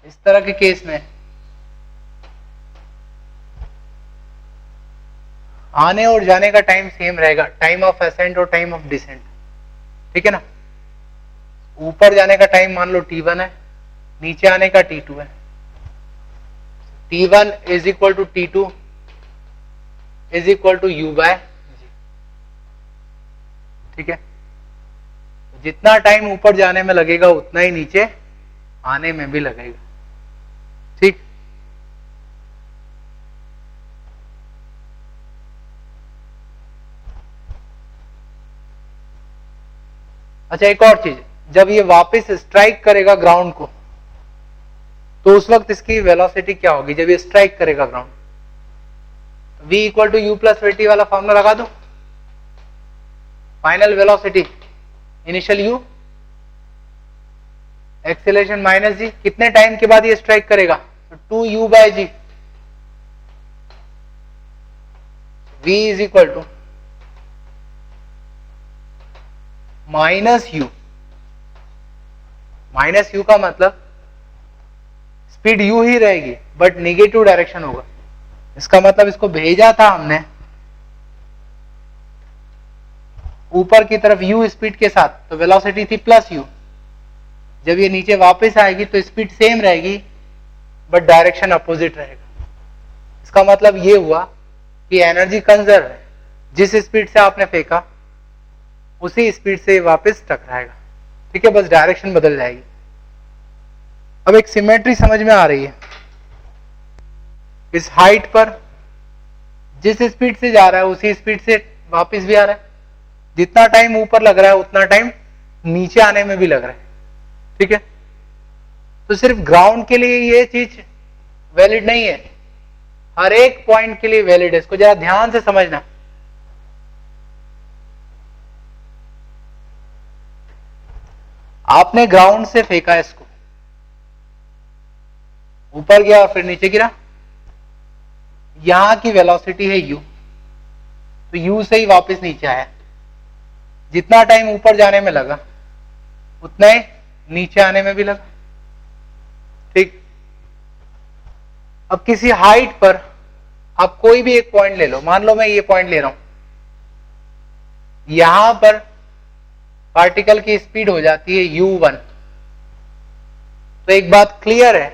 इस तरह के केस में आने और जाने का टाइम सेम रहेगा, टाइम ऑफ असेंट और टाइम ऑफ डिसेंट, ठीक है ना। ऊपर जाने का टाइम मान लो t1 है, नीचे आने का t2 है। t1 is equal to t2 is equal to u by g, ठीक है। जितना टाइम ऊपर जाने में लगेगा उतना ही नीचे आने में भी लगेगा, ठीक। अच्छा एक और चीज, जब ये वापस स्ट्राइक करेगा ग्राउंड को तो उस वक्त इसकी वेलोसिटी क्या होगी जब ये स्ट्राइक करेगा ground? v equal to U plus V वाला फॉर्मूला लगा दो। Final velocity initial u, acceleration minus G, कितने टाइम के बाद ये स्ट्राइक करेगा? तो 2u by G. v is equal to minus U. Minus U का मतलब स्पीड यू ही रहेगी बट निगेटिव डायरेक्शन होगा। इसका मतलब इसको भेजा था हमने ऊपर की तरफ u स्पीड के साथ, तो वेलोसिटी थी प्लस u। जब ये नीचे वापस आएगी तो स्पीड सेम रहेगी बट डायरेक्शन अपोजिट रहेगा। इसका मतलब ये हुआ कि एनर्जी कंजर्व है, जिस स्पीड से आपने फेंका उसी स्पीड से वापस टकराएगा, ठीक है, बस डायरेक्शन बदल जाएगी। अब एक सिमेट्री समझ में आ रही है। इस हाइट पर जिस स्पीड से जा रहा है उसी स्पीड से वापस भी आ रहा है। जितना टाइम ऊपर लग रहा है उतना टाइम नीचे आने में भी लग रहा है, ठीक है। तो सिर्फ ग्राउंड के लिए ये चीज वैलिड नहीं है, हर एक पॉइंट के लिए वैलिड है। इसको जरा ध्यान से समझना। आपने ग्राउंड से फेंका इसको, ऊपर गया और फिर नीचे गिरा, यहां की वेलोसिटी है u, तो u से ही वापस नीचे आया। जितना टाइम ऊपर जाने में लगा उतना ही नीचे आने में भी लगा, ठीक। अब किसी हाइट पर आप कोई भी एक पॉइंट ले लो, मान लो मैं ये पॉइंट ले रहा हूं, यहां पर पार्टिकल की स्पीड हो जाती है u1। तो एक बात क्लियर है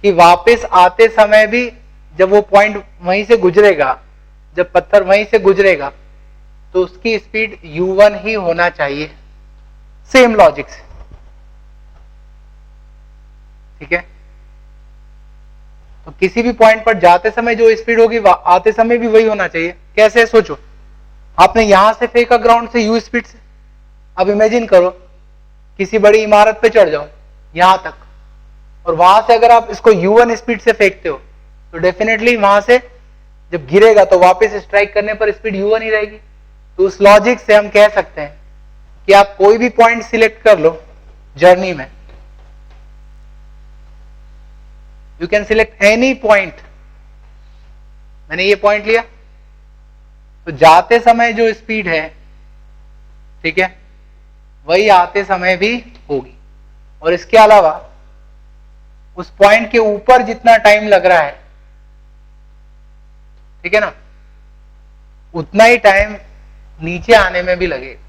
कि वापस आते समय भी जब वो पॉइंट वहीं से गुजरेगा, जब पत्थर वहीं से गुजरेगा, तो उसकी स्पीड u1 ही होना चाहिए, सेम लॉजिक से, ठीक है। तो किसी भी पॉइंट पर जाते समय जो स्पीड होगी आते समय भी वही होना चाहिए। कैसे? सोचो, आपने यहां से फेंका ग्राउंड से u स्पीड से, अब इमेजिन करो किसी बड़ी इमारत पे चढ़ जाओ यहां तक, और वहां से अगर आप इसको u1 स्पीड से फेंकते हो तो डेफिनेटली वहां से जब गिरेगा तो वापस स्ट्राइक करने पर स्पीड u1 ही रहेगी। तो उस लॉजिक से हम कह सकते हैं कि आप कोई भी पॉइंट सिलेक्ट कर लो जर्नी में, you can select any point. मैंने ये पॉइंट लिया तो जाते समय जो स्पीड है, ठीक है, वही आते समय भी होगी। और इसके अलावा उस पॉइंट के ऊपर जितना टाइम लग रहा है, ठीक है ना, उतना ही टाइम नीचे आने में भी लगेगा,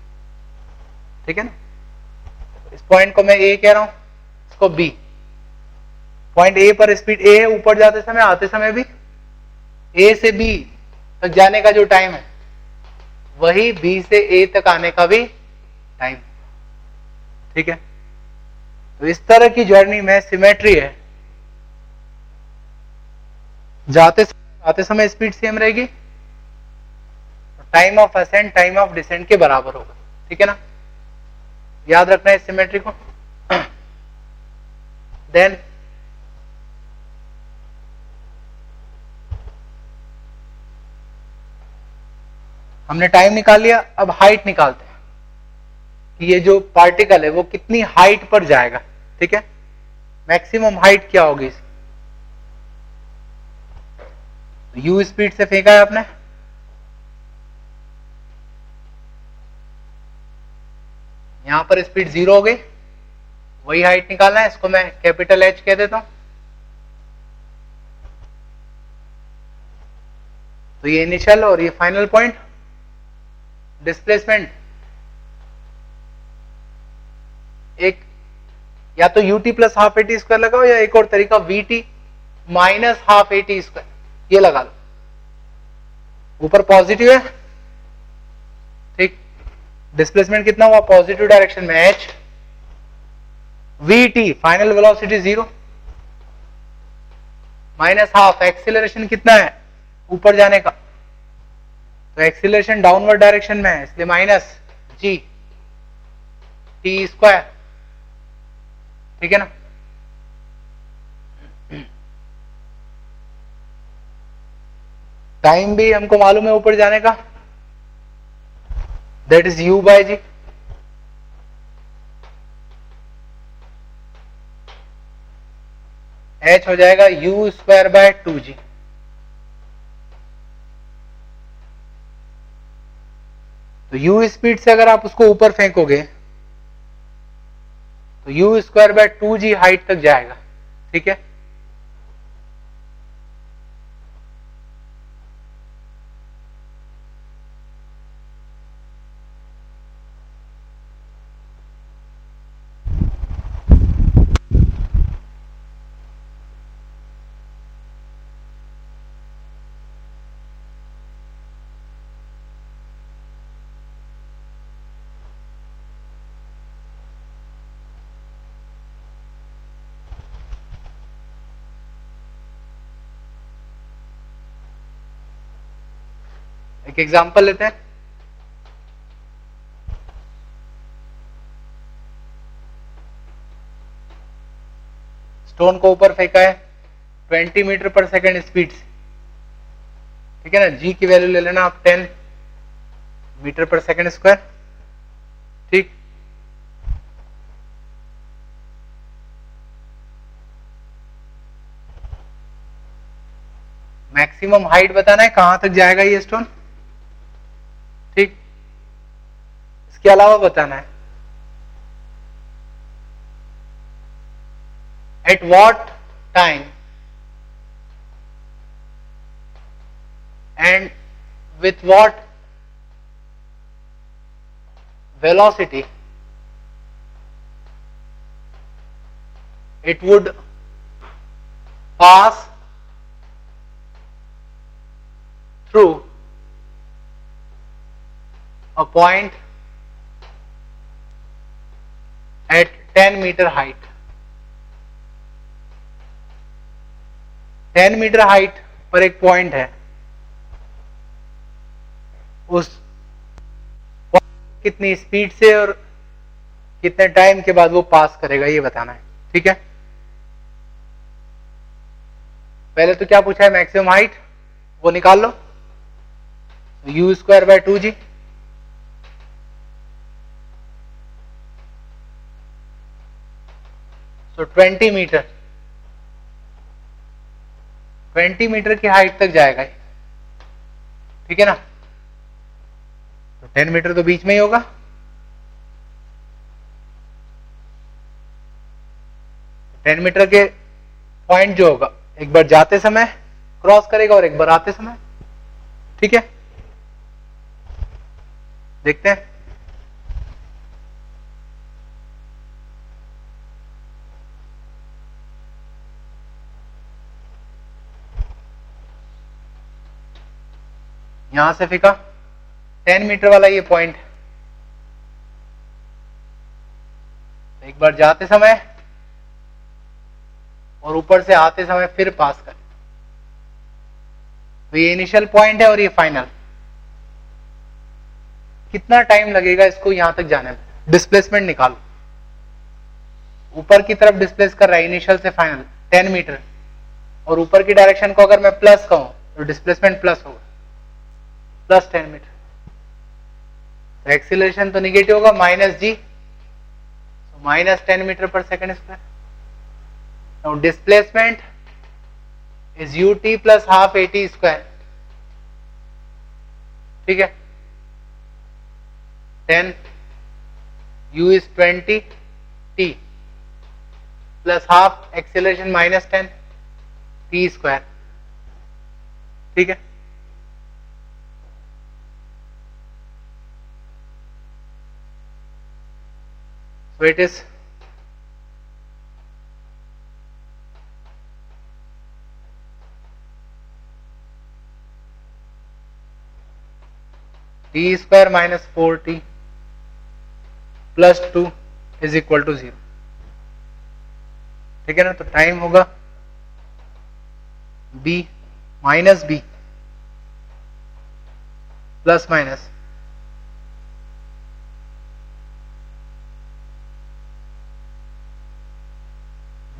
ठीक है ना। इस पॉइंट को मैं ए कह रहा हूं, इसको बी। पॉइंट ए पर स्पीड ए है, ऊपर जाते समय आते समय भी, ए से बी तक जाने का जो टाइम है वही बी से ए तक आने का भी टाइम, ठीक है। तो इस तरह की जर्नी में सिमेट्री है, आते समय स्पीड सेम रहेगी, time of ascent time of descent के बराबर होगा, ठीक है ना। याद रखना है इस सिमेट्री को। देन हमने टाइम निकाल लिया, अब हाइट निकालते हैं कि ये जो पार्टिकल है वो कितनी हाइट पर जाएगा, ठीक है। मैक्सिमम हाइट क्या होगी इसकी? u स्पीड से फेंका है आपने, यहां पर स्पीड 0 हो गई, वही हाइट निकालना है, इसको मैं कैपिटल H कह देता हूं। तो ये इनिशियल और ये फाइनल पॉइंट डिस्प्लेसमेंट, एक या तो ut plus half eighty square लगाओ, या एक और तरीका vt minus half eighty square, ये लगा लो। ऊपर पॉजिटिव है, ठीक, डिस्प्लेसमेंट कितना हुआ पॉजिटिव डायरेक्शन में h, vt final velocity 0 minus half, acceleration कितना है ऊपर जाने का, तो एक्सीलरेशन डाउनवर्ड डायरेक्शन में है इसलिए माइनस g t स्क्वायर, ठीक है ना। टाइम भी हमको मालूम है ऊपर जाने का, that is u by G. h हो जाएगा u स्क्वायर बाय 2g। तो u स्पीड से अगर आप उसको ऊपर फेंकोगे तो u square by 2g height तक जाएगा, ठीक है। एक एग्जांपल लेते हैं। स्टोन को ऊपर फेंका है 20 मीटर पर सेकंड स्पीड से, ठीक है ना। जी की वैल्यू ले लेना आप 10 मीटर पर सेकंड स्क्वायर, ठीक। मैक्सिमम हाइट बताना है कहां तक जाएगा ये स्टोन, ठीक। इसके अलावा बताना है at what time and with what velocity it would pass through a point at 10 meter height। 10 metre height पर एक पॉइंट है, उस कितनी स्पीड से और कितने टाइम के बाद वो पास करेगा ये बताना है, ठीक है। पहले तो क्या पूछा है मैक्सिमम हाइट, वो निकाल लो, u स्क्वायर बाय 2g। तो 20 मीटर, 20 मीटर की हाइट तक जाएगा, ठीक है ना। तो 10 मीटर तो बीच में ही होगा, 10 मीटर के पॉइंट जो होगा एक बार जाते समय क्रॉस करेगा और एक बार आते समय, ठीक है। देखते हैं यहां से फेंका 10 मीटर वाला ये पॉइंट, एक बार जाते समय और ऊपर से आते समय फिर पास कर, तो ये इनिशियल पॉइंट है और ये फाइनल। कितना टाइम लगेगा इसको यहां तक जाने में, डिस्प्लेसमेंट निकालो। ऊपर की तरफ डिस्प्लेस कर रहा है इनिशियल से फाइनल 10 मीटर, और ऊपर की डायरेक्शन को अगर मैं प्लस कहूं तो डिस्प्लेसमेंट प्लस होगा, प्लस 10 मीटर। तो एक्सीलरेशन तो निगेटिव होगा, माइनस जी, माइनस 10 मीटर पर second square. Now displacement is ut plus half at square, ठीक है। 10 u is 20 t plus half acceleration -10 p², ठीक है। So it is t² - 4t + 2 = 0, ठीक है ना। तो टाइम होगा b - b ±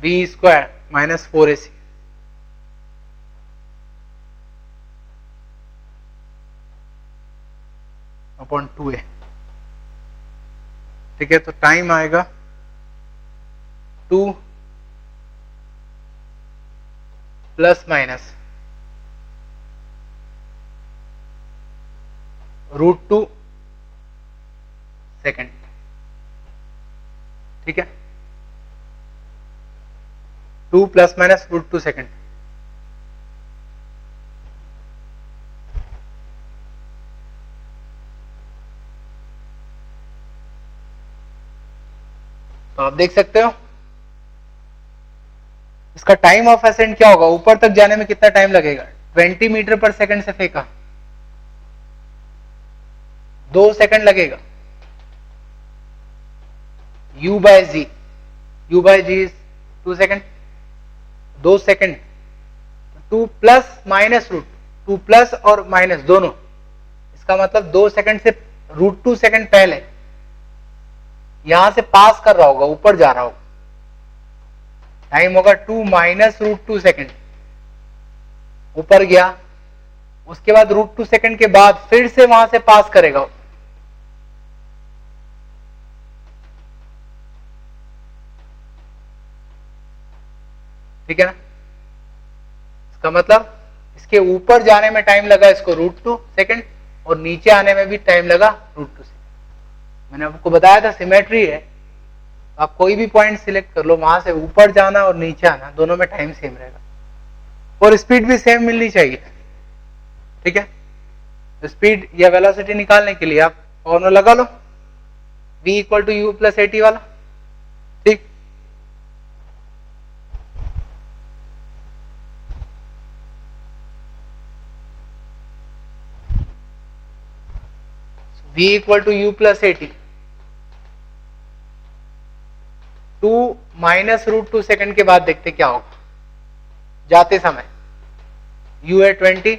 b² - 4ac upon 2a, ठीक है। तो टाइम आएगा 2 ± √2 सेकेंड, ठीक है। 2 ± √2 सेकेंड। तो आप देख सकते हो इसका टाइम ऑफ असेंट क्या होगा, ऊपर तक जाने में कितना टाइम लगेगा। 20 मीटर पर सेकंड से फेंका, 2 सेकंड लगेगा। u/g, u/g इज 2 सेकंड, 2 सेकंड, 2 ± रूट 2 प्लस और माइनस दोनों, इसका मतलब 2 सेकंड से √2 सेकंड पहले यहां से पास कर रहा होगा, ऊपर जा रहा होगा। टाइम होगा 2 - √2 सेकंड, ऊपर गया, उसके बाद √2 सेकंड के बाद फिर से वहां से पास करेगा, ठीक है ना। इसका मतलब इसके ऊपर जाने में टाइम लगा इसको √2 सेकंड और नीचे आने में भी टाइम लगा √2 सेकंड। मैंने आपको बताया था सिमेट्री है, आप कोई भी पॉइंट सिलेक्ट कर लो, वहां से ऊपर जाना और नीचे आना दोनों में टाइम सेम रहेगा और स्पीड भी सेम मिलनी चाहिए, ठीक है। तो स्पीड या वेलोसिटी निकालने के लिए आप फॉर्मूला लगा लो, v = u + at वाला, ठीक। v = u + at, 2 - √2 सेकंड के बाद देखते क्या होगा जाते समय। u है 20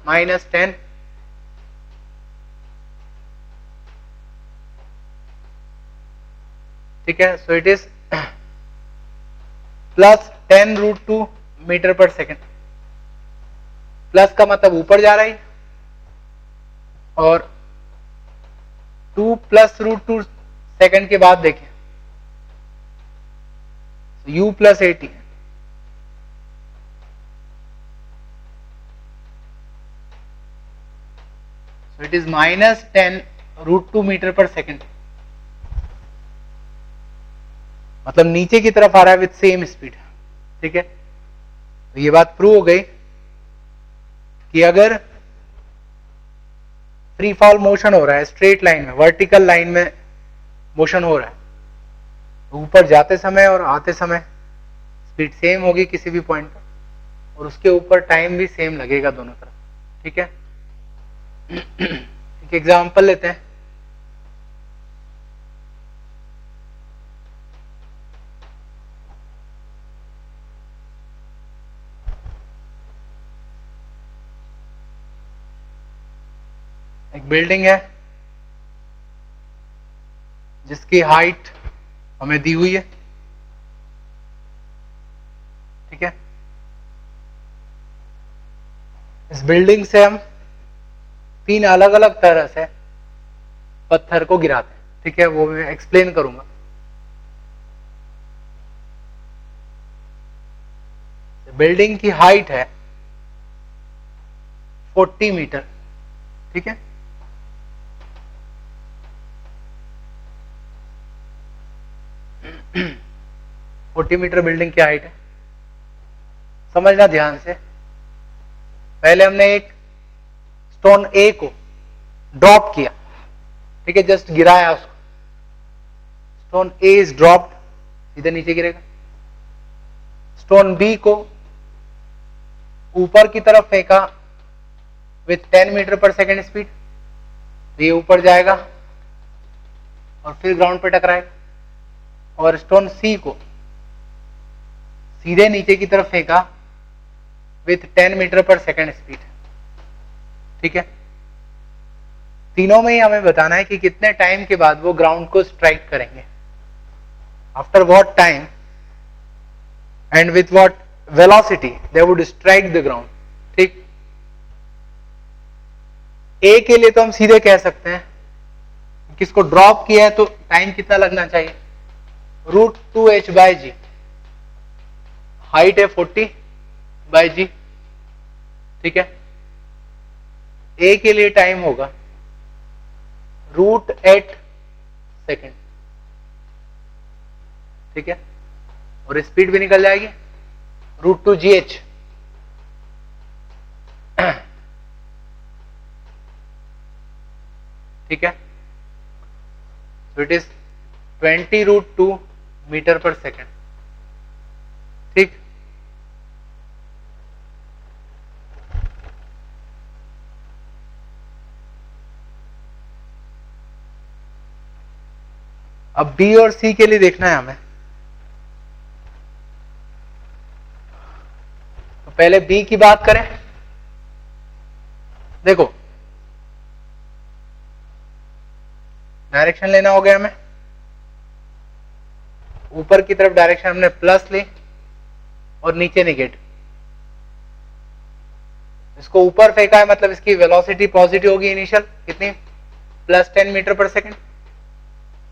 -10, ठीक है। सो इट इज +10 √2 मीटर पर सेकंड। प्लस का मतलब ऊपर जा रहा है और 2 + √2 सेकंड के बाद देखें u + at, so it is -10 √2 metre पर सेकंड, मतलब नीचे की तरफ आ रहा है विद सेम स्पीड, ठीक है। तो ये बात प्रूव हो गई कि अगर फ्री फॉल मोशन हो रहा है स्ट्रेट लाइन में, वर्टिकल लाइन में मोशन हो रहा है, तो ऊपर जाते समय और आते समय स्पीड सेम होगी किसी भी पॉइंट पर और उसके ऊपर टाइम भी सेम लगेगा दोनों तरफ, ठीक है। एक एग्जांपल लेते हैं। एक बिल्डिंग है जिसकी हाइट हमें दी हुई है, ठीक है। इस बिल्डिंग से हम 3 अलग अलग तरह से पत्थर को गिराते हैं, ठीक है, वो मैं एक्सप्लेन करूंगा। बिल्डिंग की हाइट है 40 मीटर, ठीक है। 40 मीटर बिल्डिंग की हाइट है। समझना ध्यान से, पहले हमने एक स्टोन ए को ड्रॉप किया, ठीक है, जस्ट गिराया उसको, स्टोन ए इज ड्रॉप्ड, सीधे नीचे गिरेगा। स्टोन बी को ऊपर की तरफ फेंका विथ 10 मीटर पर सेकेंड स्पीड, तो ये ऊपर जाएगा और फिर ग्राउंड पे टकराएगा। और स्टोन सी को सीधे नीचे की तरफ फेंका विथ 10 मीटर पर सेकेंड स्पीड, ठीक है। तीनों में ही हमें बताना है कि कितने टाइम के बाद वो ग्राउंड को स्ट्राइक करेंगे, after what time and with what velocity they would strike the ground, ठीक। ए के लिए तो हम सीधे कह सकते हैं किसको ड्रॉप किया है तो टाइम कितना लगना चाहिए, √2h/g, हाइट है 40/g, ठीक है। ए के लिए टाइम होगा √8 सेकेंड, ठीक है, और स्पीड भी निकल जाएगी √2gh, ठीक है। So it is 20√2 मीटर पर सेकेंड, ठीक। अब बी और सी के लिए देखना है हमें, तो पहले बी की बात करें। देखो डायरेक्शन लेना हो गया हमें, ऊपर की तरफ डायरेक्शन हमने प्लस ली और नीचे नेगेटिव। इसको ऊपर फेंका है मतलब इसकी वेलोसिटी पॉजिटिव होगी इनिशियल, कितनी, +10 मीटर पर सेकेंड,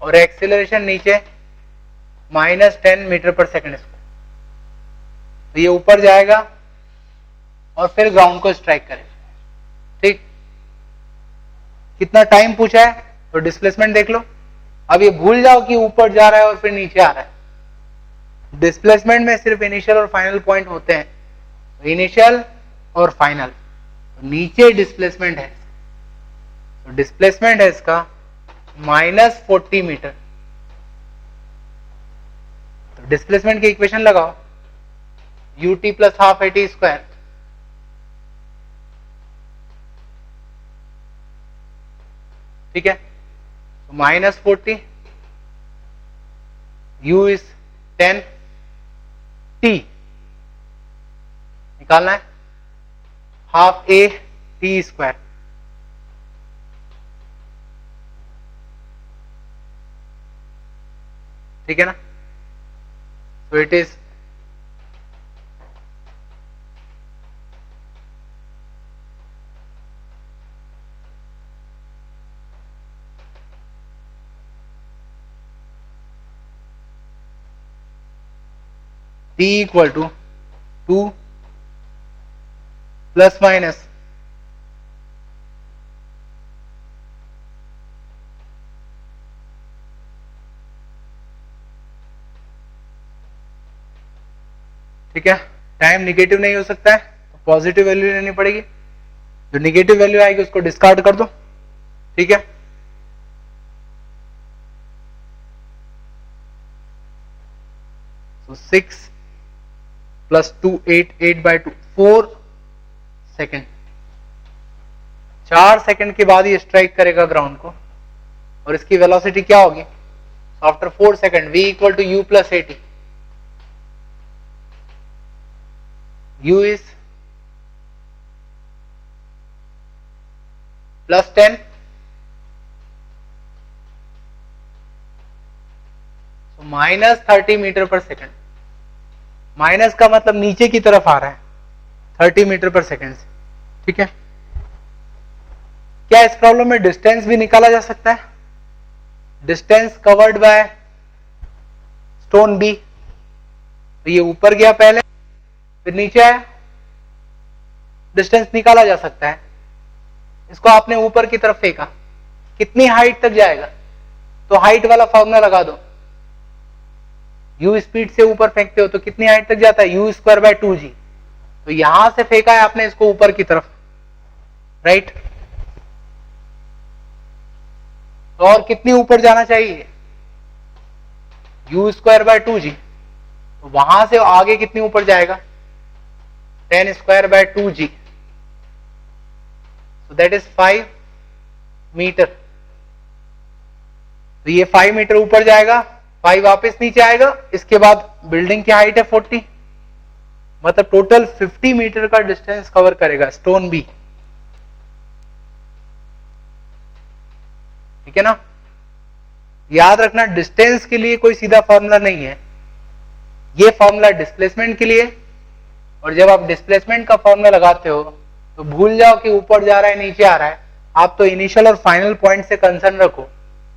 और एक्सीलरेशन नीचे -10 मीटर पर सेकेंड। तो ये ऊपर जाएगा और फिर ग्राउंड को स्ट्राइक करेगा, ठीक। कितना टाइम पूछा है तो डिस्प्लेसमेंट देख लो। अब ये भूल जाओ कि ऊपर जा रहा है और फिर नीचे आ रहा है। डिस्प्लेसमेंट में सिर्फ इनिशियल और फाइनल पॉइंट होते हैं, इनिशियल और फाइनल। तो नीचे डिस्प्लेसमेंट है, तो डिस्प्लेसमेंट है इसका -40 मीटर। तो डिस्प्लेसमेंट की इक्वेशन लगाओ, ut + ½ at², ठीक है। तो -40, u is 10, t निकालना है, ½ a t², ठीक है ना। तो इट इज t = 2 ± ठीक है। टाइम निगेटिव नहीं हो सकता है तो पॉजिटिव वैल्यू लेनी पड़ेगी, जो निगेटिव वैल्यू आएगी उसको डिस्कार्ड कर दो, ठीक है। तो 6 + 2 8 8/2 4 सेकेंड, 4 सेकेंड के बाद ये स्ट्राइक करेगा ग्राउंड को, और इसकी वेलोसिटी क्या होगी, after 4 second v = u + at, u is +10, so -30 metre पर सेकेंड। माइनस का मतलब नीचे की तरफ आ रहा है 30 मीटर पर सेकेंड से, ठीक है। क्या इस प्रॉब्लम में डिस्टेंस भी निकाला जा सकता है, distance covered by stone B, तो ये ऊपर गया पहले फिर नीचे आया, डिस्टेंस निकाला जा सकता है। इसको आपने ऊपर की तरफ फेंका, कितनी हाइट तक जाएगा, तो हाइट वाला फॉर्मूला लगा दो, u स्पीड से ऊपर फेंकते हो तो कितनी हाइट तक जाता है, u²/2g। तो यहां से फेंका है आपने इसको ऊपर की तरफ, राइट। तो और कितनी ऊपर जाना चाहिए, u²/2g। तो वहां से आगे कितनी ऊपर जाएगा, 10²/2g। So that is 5 metre. तो ये 5 मीटर ऊपर जाएगा, 5 वापस नीचे आएगा। इसके बाद बिल्डिंग की हाइट है 40, मतलब टोटल 50 मीटर का डिस्टेंस कवर करेगा स्टोन बी, ठीक है ना। याद रखना डिस्टेंस के लिए कोई सीधा फॉर्मूला नहीं है, ये फॉर्मूला डिस्प्लेसमेंट के लिए। और जब आप डिस्प्लेसमेंट का फॉर्मूला लगाते हो तो भूल जाओ कि ऊपर जा रहा है नीचे आ रहा है, आप तो इनिशियल और फाइनल पॉइंट से कंसर्न रखो,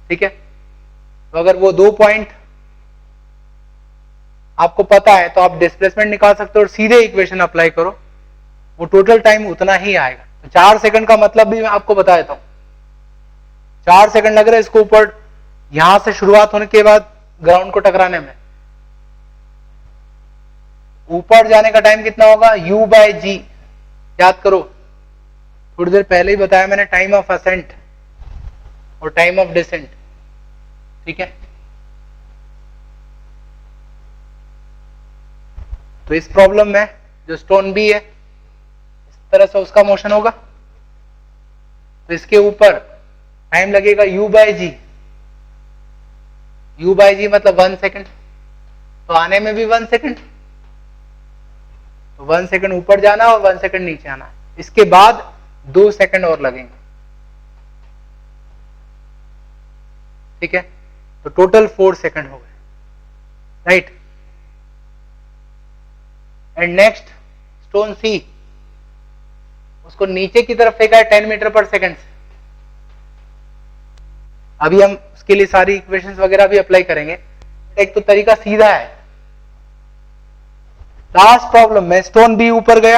ठीक है। तो अगर वो 2 पॉइंट आपको पता है तो आप डिस्प्लेसमेंट निकाल सकते हो और सीधे इक्वेशन अप्लाई करो, वो टोटल टाइम उतना ही आएगा। तो 4 सेकंड का मतलब भी मैं आपको बता देता हूं। 4 सेकंड लग रहा है इसको ऊपर, यहां से शुरुआत होने के बाद ग्राउंड को टकराने में। ऊपर जाने का टाइम कितना होगा, u/g। याद करो, थोड़ी देर पहले ही बताया मैंने, टाइम ऑफ असेंट और टाइम ऑफ डिसेंट, ठीक है। तो इस प्रॉब्लम में जो स्टोन बी है इस तरह से उसका मोशन होगा, तो इसके ऊपर टाइम लगेगा u/g। u/g मतलब 1 सेकंड, तो आने में भी 1 सेकंड, तो 1 सेकंड ऊपर जाना और 1 सेकंड नीचे आना। इसके बाद 2 सेकंड और लगेंगे, ठीक है। तो टोटल 4 सेकंड हो गए, राइट। एंड नेक्स्ट स्टोन सी, उसको नीचे की तरफ फेंका है 10 मीटर पर सेकंड से। अभी हम उसके लिए सारी इक्वेशंस वगैरह भी अप्लाई करेंगे। एक तो तरीका सीधा है, लास्ट प्रॉब्लम में स्टोन बी ऊपर गया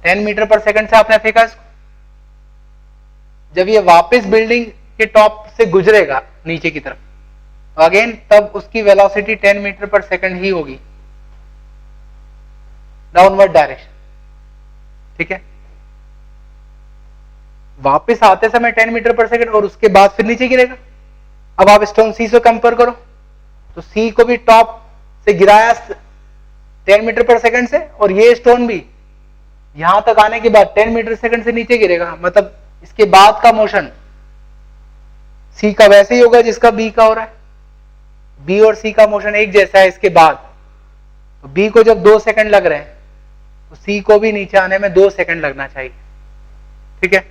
10 मीटर पर सेकंड से आपने फेंका इसको। जब ये वापस बिल्डिंग के टॉप से गुजरेगा नीचे की तरफ, तो अगेन तब उसकी वेलोसिटी 10 मीटर पर सेकंड ही होगी, डाउनवर्ड डायरेक्शन, ठीक है। वापस आते समय 10 मीटर पर सेकंड और उसके बाद फिर नीचे गिरेगा। अब आप स्टोन सी से कंपेयर करो, तो सी को भी टॉप से गिराया 10 मीटर पर सेकंड से, और ये स्टोन भी यहां तक आने के बाद 10 मीटर सेकंड से नीचे गिरेगा। मतलब इसके बाद का मोशन सी का वैसे ही होगा जिसका बी का हो रहा है। बी और सी का मोशन एक जैसा है इसके बाद, तो बी को जब 2 सेकंड लग रहे हैं तो सी को भी नीचे आने में 2 सेकंड लगना चाहिए, ठीक है।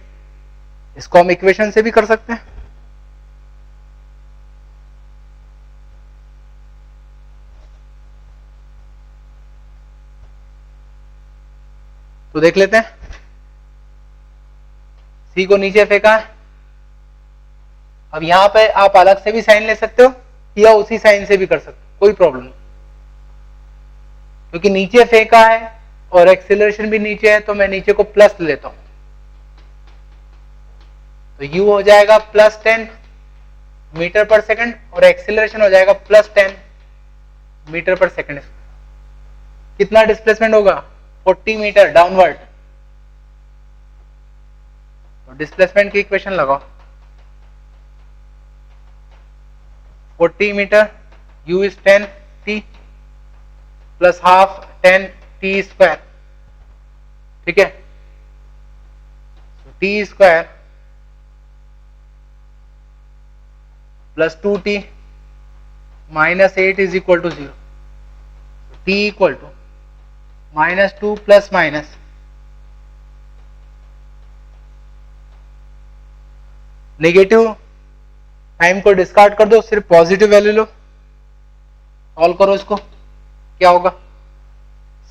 इसको हम इक्वेशन से भी कर सकते हैं। तो देख लेते हैं, सी को नीचे फेंका है। अब यहां पे आप अलग से भी साइन ले सकते हो या उसी साइन से भी कर सकते हो, कोई प्रॉब्लम नहीं। क्योंकि नीचे फेंका है और एक्सीलरेशन भी नीचे है, तो मैं नीचे को प्लस लेता हूं, तो u हो जाएगा +10 मीटर पर सेकंड और एक्सीलरेशन हो जाएगा +10 मीटर पर सेकंड। कितना डिस्प्लेसमेंट होगा, 40 मीटर डाउनवर्ड। तो डिस्प्लेसमेंट की इक्वेशन लगाओ, 40 metre u is 10t plus half 10t², ठीक है। t square plus 2t minus 8 is equal to 0। t equal to -2 plus minus negative time को डिस्कार्ड कर दो, सिर्फ पॉजिटिव वैल्यू लो, सॉल्व करो इसको, क्या होगा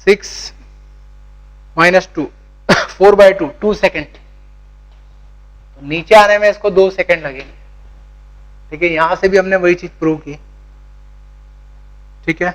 6 - 2 4/2 2 सेकेंड। तो नीचे आने में इसको 2 सेकेंड लगेंगे, ठीक है। यहां से भी हमने वही चीज प्रूव की, ठीक है।